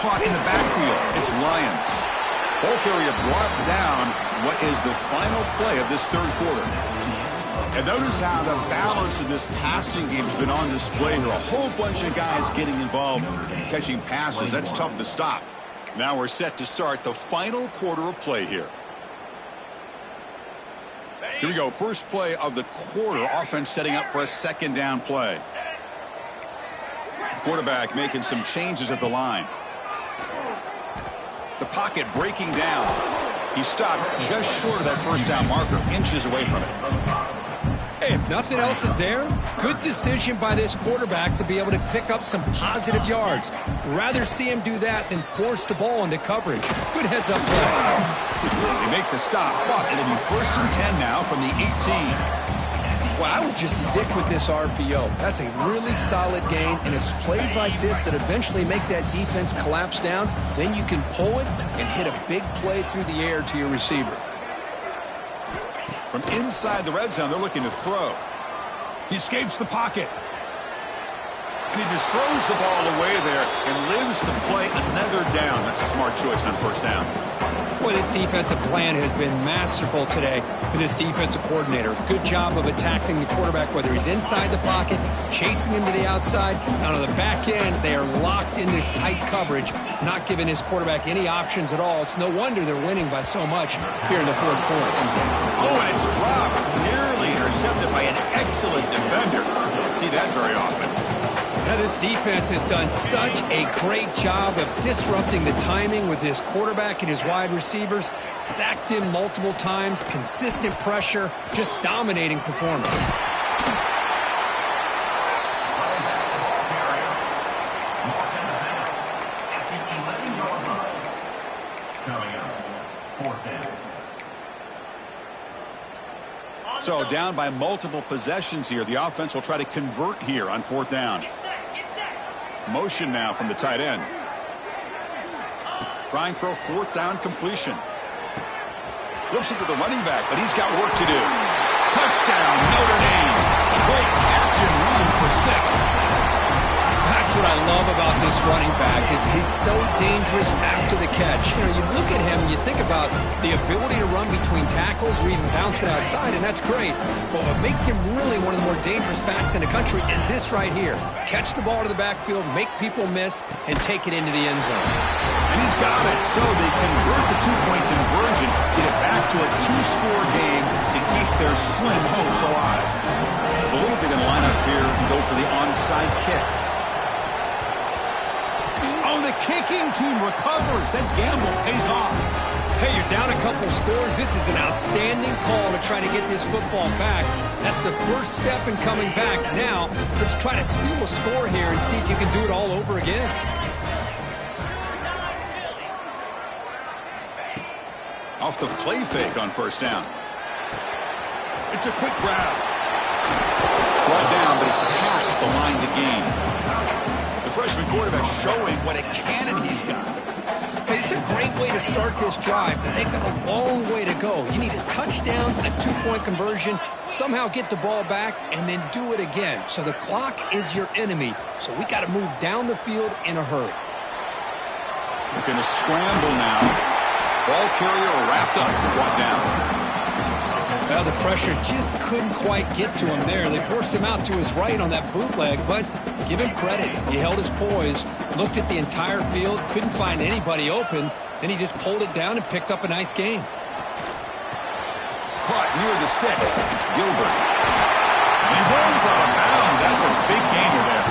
Caught in the backfield. It's Lyons. Ball carrier brought down what is the final play of this 3rd quarter. And notice how the balance of this passing game has been on display here. A whole bunch of guys getting involved catching passes. That's tough to stop. Now we're set to start the final quarter of play here. Here we go. First play of the quarter. Offense setting up for a second down play. Quarterback making some changes at the line. The pocket breaking down. He stopped just short of that first down marker, inches away from it. Hey, if nothing else is there, good decision by this quarterback to be able to pick up some positive yards. Rather see him do that than force the ball into coverage. Good heads-up play. They make the stop, but it'll be 1st and 10 now from the 18. Well, I would just stick with this RPO. That's a really solid gain, and it's plays like this that eventually make that defense collapse down. Then you can pull it and hit a big play through the air to your receiver. From inside the red zone, they're looking to throw. He escapes the pocket. And he just throws the ball away there and lives to play another down. That's a smart choice on first down. Boy, this defensive plan has been masterful today for this defensive coordinator. Good job of attacking the quarterback, whether he's inside the pocket, chasing him to the outside. Out on the back end, they are locked into tight coverage, not giving his quarterback any options at all. It's no wonder they're winning by so much here in the fourth quarter. Oh, and it's dropped. Nearly intercepted by an excellent defender. You don't see that very often. Now, this defense has done such a great job of disrupting the timing with his quarterback and his wide receivers. Sacked him multiple times, consistent pressure, just dominating performance. So down by multiple possessions here. The offense will try to convert here on 4th down. Motion now from the tight end. Trying for a 4th down completion. Flips it to the running back, but he's got work to do. Touchdown, Notre Dame. A great catch and run for 6. That's what I love about this running back is he's so dangerous after the catch. You know, you look at him, you think about the ability to run between tackles or even bounce it outside, and that's great. But what makes him really one of the more dangerous backs in the country is this right here. Catch the ball to the backfield, make people miss, and take it into the end zone. And he's got it. So they convert the 2-point conversion, get it back to a 2-score game to keep their slim hopes alive. I believe they're going to line up here and go for the onside kick. Oh, the kicking team recovers. That gamble pays off. Hey, you're down a couple scores. This is an outstanding call to try to get this football back. That's the first step in coming back. Now, let's try to steal a score here and see if you can do it all over again. Off the play fake on 1st down. It's a quick grab. Brought down, but it's past the line to gain. The freshman quarterback showing what a cannon he's got. Hey, it's a great way to start this drive, but they've got a long way to go. You need a touchdown, a 2-point conversion, somehow get the ball back, and then do it again. So the clock is your enemy. So we got to move down the field in a hurry. Looking to scramble now. Ball carrier wrapped up and brought down. Well, the pressure just couldn't quite get to him there. They forced him out to his right on that bootleg, but give him credit. He held his poise, looked at the entire field, couldn't find anybody open. Then he just pulled it down and picked up a nice gain. Caught near the sticks. It's Gilbert. And he rolls out of bounds. That's a big gainer there.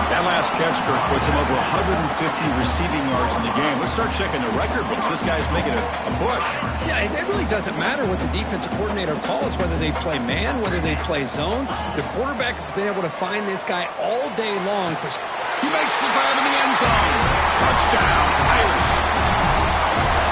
That last catch, Kirk, puts him over 150 receiving yards in the game. Let's start checking the record books. This guy's making a push. Yeah, it really doesn't matter what the defensive coordinator calls, whether they play man, whether they play zone. The quarterback has been able to find this guy all day long. He makes the grab in the end zone. Touchdown, Irish.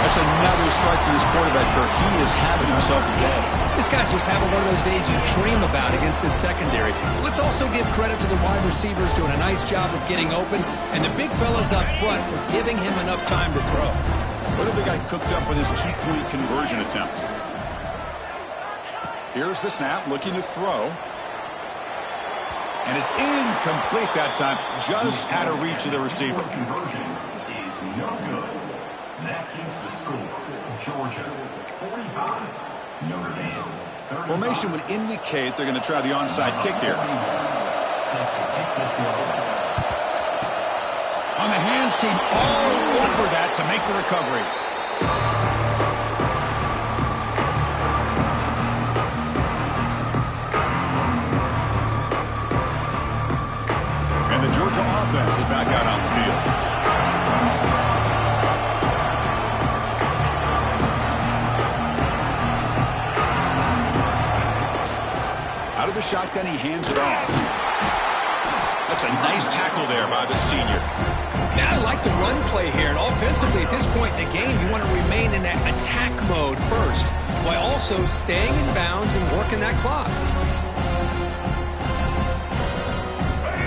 That's another strike from this quarterback, Kirk. He is having himself a day. This guy's just having one of those days you dream about against this secondary. Let's also give credit to the wide receivers doing a nice job of getting open, and the big fellas up front for giving him enough time to throw. What have we got cooked up for this 2-point conversion attempt? Here's the snap, looking to throw. And it's incomplete that time, just out of reach of the receiver. Conversion is no good. That keeps the score. Georgia 45, Notre Dame 35. Formation would indicate they're going to try the onside kick here. On the hands team, all over that to make the recovery. Out of the shotgun, he hands it off. That's a nice tackle there by the senior. Now I like the run play here, and offensively at this point in the game, you want to remain in that attack mode first, while also staying in bounds and working that clock.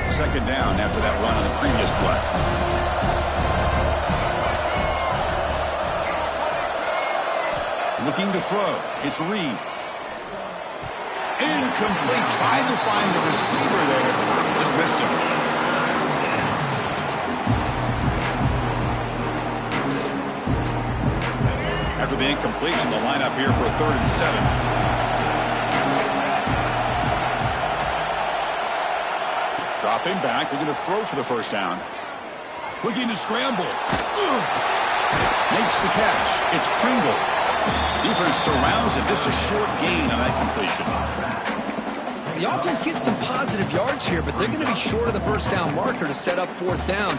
Second down after that run on the previous play. Looking to throw. It's Reed. Incomplete. Tried to find the receiver there. Just missed him. After the incompletion, the lineup here for a 3rd and 7. Dropping back. They're going to throw for the first down. Looking to scramble. Makes the catch. It's Pringle. Defense surrounds it. Just a short gain on that completion. The offense gets some positive yards here, but they're going to be short of the first down marker to set up 4th down.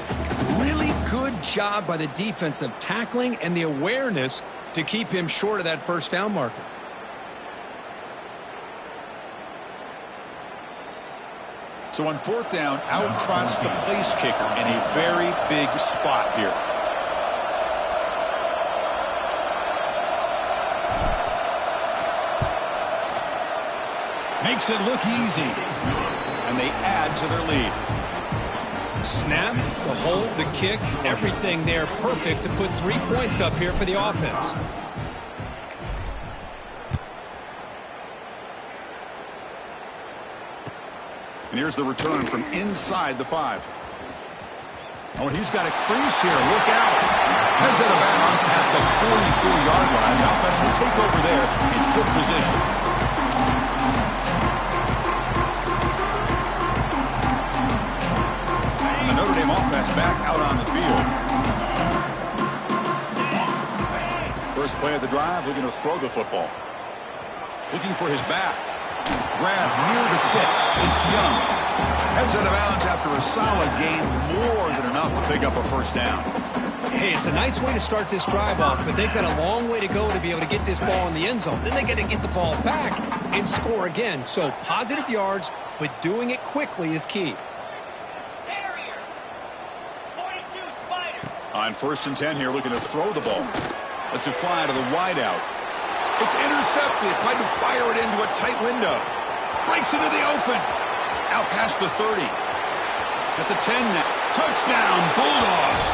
Really good job by the defense of tackling and the awareness to keep him short of that first down marker. So on 4th down, out trots the place kicker in a very big spot here. Makes it look easy. And they add to their lead. Snap, the hold, the kick, everything there perfect to put 3 points up here for the offense. And here's the return from inside the 5. Oh, and he's got a crease here. Look out. Heads out of bounds at the 44-yard line. The offense will take over there in good position. Notre Dame offense back out on the field. First play of the drive, looking to throw the football. Looking for his back. Grab near the sticks. It's Young. Heads out of bounds after a solid gain, more than enough to pick up a first down. Hey, it's a nice way to start this drive off, but they've got a long way to go to be able to get this ball in the end zone. Then they got to get the ball back and score again. So positive yards, but doing it quickly is key. On 1st and 10 here, looking to throw the ball. Lets it fly to the wideout. It's intercepted. Tried to fire it into a tight window. Breaks into the open. Out past the 30. At the 10 now. Touchdown, Bulldogs.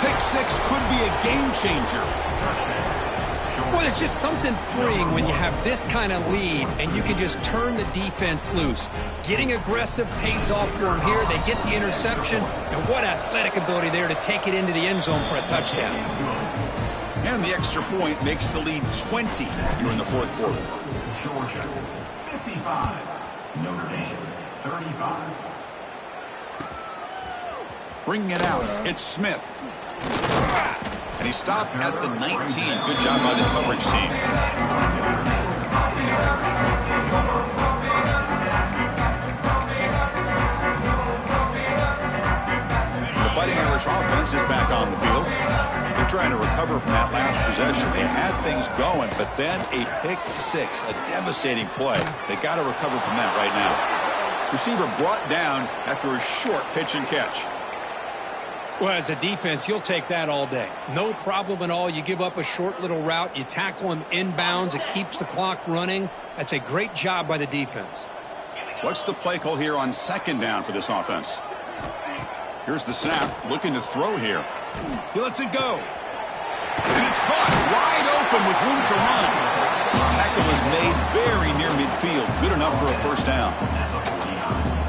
Pick 6 could be a game changer. Well, it's just something freeing when you have this kind of lead and you can just turn the defense loose. Getting aggressive pays off for them here. They get the interception, and what athletic ability there to take it into the end zone for a touchdown. And the extra point makes the lead 20 here in the 4th quarter. Georgia, 55. Notre Dame, 35. Bringing it out, it's Smith. And he stopped at the 19. Good job by the coverage team. The Fighting Irish offense is back on the field. They're trying to recover from that last possession. They had things going, but then a pick 6, a devastating play. They got to recover from that right now. Receiver brought down after a short pitch and catch. Well, as a defense, you'll take that all day. No problem at all. You give up a short little route. You tackle him inbounds. It keeps the clock running. That's a great job by the defense. What's the play call here on 2nd down for this offense? Here's the snap. Looking to throw here. He lets it go. And it's caught wide open with room to run. The tackle is made very near midfield. Good enough for a first down.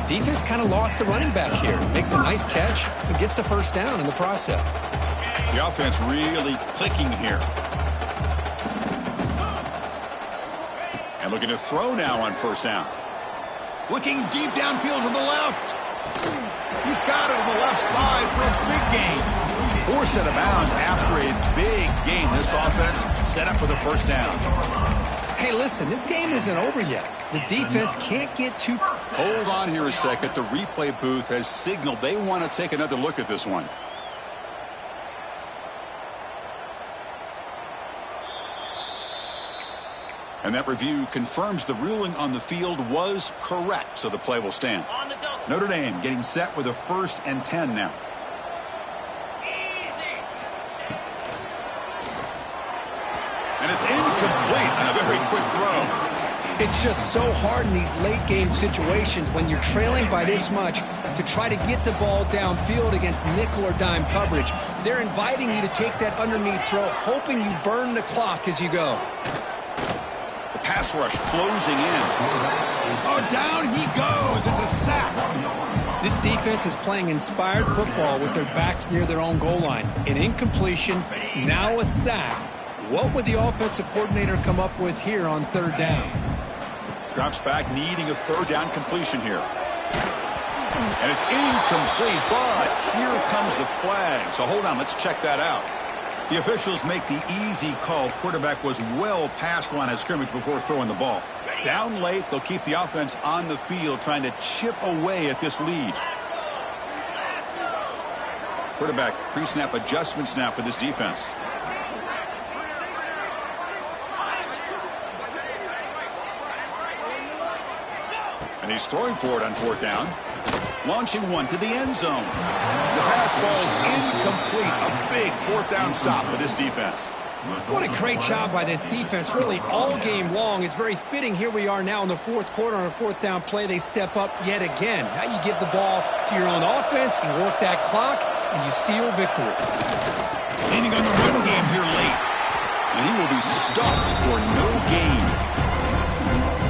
Defense kind of lost the running back here. Makes a nice catch and gets the first down in the process. The offense really clicking here. And looking to throw now on 1st down. Looking deep downfield to the left. He's got it on the left side for a big gain. 4 set of bounds after a big gain. This offense set up for the first down. Hey, listen, this game isn't over yet. The defense can't get too... Hold on here a second. The replay booth has signaled they want to take another look at this one. And that review confirms the ruling on the field was correct, so the play will stand. Notre Dame getting set with a 1st and 10 now. And it's incomplete on a very quick throw. It's just so hard in these late-game situations when you're trailing by this much to try to get the ball downfield against nickel or dime coverage. They're inviting you to take that underneath throw, hoping you burn the clock as you go. The pass rush closing in. Oh, down he goes. It's a sack. This defense is playing inspired football with their backs near their own goal line. An incompletion, now a sack. What would the offensive coordinator come up with here on 3rd down? Drops back, needing a 3rd down completion here. And it's incomplete, but here comes the flag. So hold on, let's check that out. The officials make the easy call. Quarterback was well past the line of scrimmage before throwing the ball. Down late, they'll keep the offense on the field trying to chip away at this lead. Quarterback pre-snap adjustments now for this defense. And he's throwing for it on 4th down. Launching one to the end zone. The pass ball's incomplete. A big 4th down stop for this defense. What a great job by this defense, really all game long. It's very fitting. Here we are now in the 4th quarter on a 4th down play. They step up yet again. Now you give the ball to your own offense, you work that clock, and you seal victory. Leaning on the run game here late. And he will be stuffed for no gain.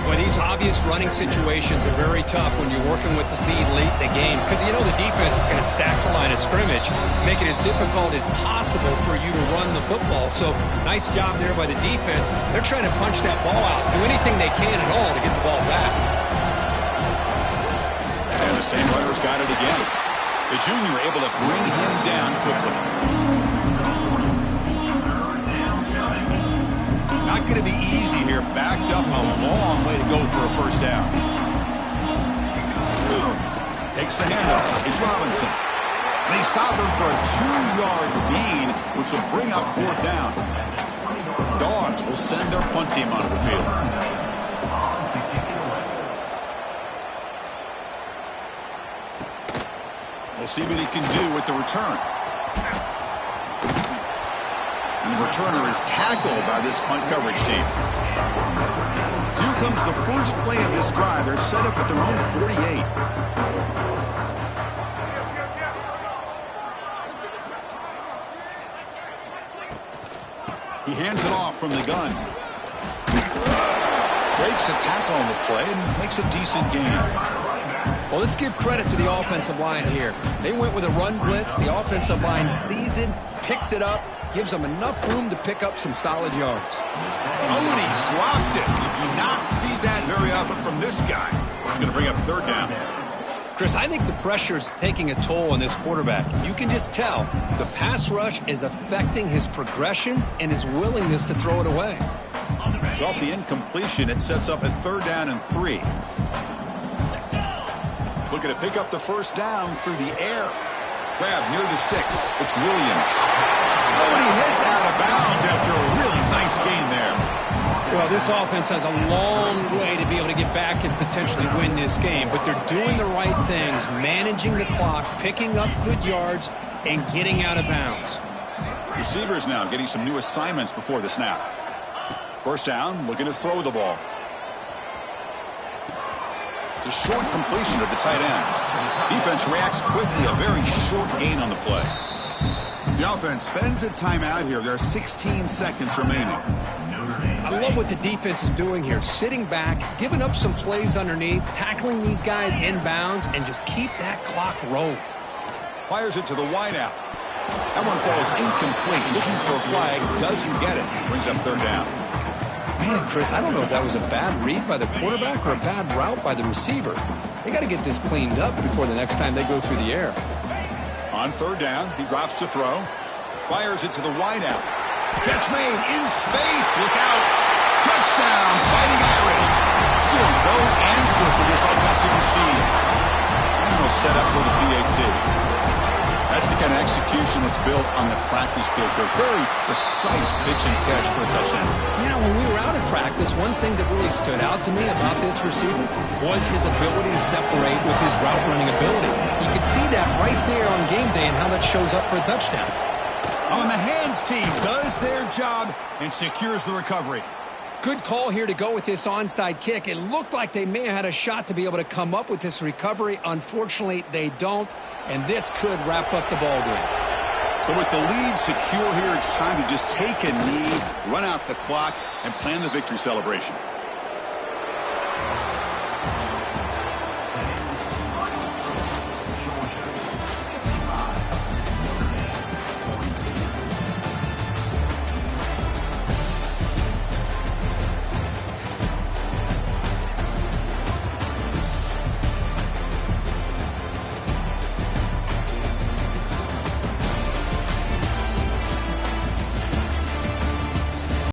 Well, these obvious running situations are very tough when you're working with the lead late in the game because you know the defense is going to stack the line of scrimmage, make it as difficult as possible for you to run the football. So nice job there by the defense. They're trying to punch that ball out, do anything they can at all to get the ball back. And the same runner's got it again. The junior able to bring him down quickly. Not going to be easy here. Backed up a long way to go for a 1st down. Takes the handoff. It's Robinson. They stop him for a 2-yard gain, which will bring up 4th down. Dogs will send their punt team onto the field. We'll see what he can do with the return. And the returner is tackled by this punt coverage team. So here comes the first play of this drive. They're set up at their own 48. He hands it off from the gun. Breaks a tackle on the play and makes a decent gain. Well, let's give credit to the offensive line here. They went with a run blitz. The offensive line sees it, picks it up, gives them enough room to pick up some solid yards. Oh, and he dropped it. You do not see that very often from this guy. He's going to bring up 3rd down. Chris, I think the pressure is taking a toll on this quarterback. You can just tell the pass rush is affecting his progressions and his willingness to throw it away. So off the incompletion, it sets up a 3rd down and 3. Looking to pick up the 1st down through the air. Grab near the sticks. It's Williams. Oh, and he heads out of bounds after a really nice gain there. Well, this offense has a long way to be able to get back and potentially win this game, but they're doing the right things, managing the clock, picking up good yards, and getting out of bounds. Receivers now getting some new assignments before the snap. 1st down, looking to throw the ball. It's a short completion of the tight end. Defense reacts quickly, a very short gain on the play. The offense spends a timeout here. There are 16 seconds remaining. I love what the defense is doing here. Sitting back, giving up some plays underneath, tackling these guys inbounds, and just keep that clock rolling. Fires it to the wideout. That one falls incomplete. Looking for a flag, doesn't get it. Brings up 3rd down. Man, Chris, I don't know if that was a bad read by the quarterback or a bad route by the receiver. They got to get this cleaned up before the next time they go through the air. On 3rd down, he drops to throw. Fires it to the wideout. Catch made in space. Look out. Touchdown, Fighting Irish. Still no answer for this offensive machine. And they'll set up with a PAT. That's the kind of execution that's built on the practice field. Very precise pitch and catch for a touchdown. Yeah, when we were out at practice, one thing that really stood out to me about this receiver was his ability to separate with his route running ability. You could see that right there on game day and how that shows up for a touchdown. On the hands team does their job and secures the recovery. Good call here to go with this onside kick. It looked like they may have had a shot to be able to come up with this recovery. Unfortunately, they don't, and this could wrap up the ball game. So with the lead secure here, it's time to just take a knee, run out the clock, and plan the victory celebration.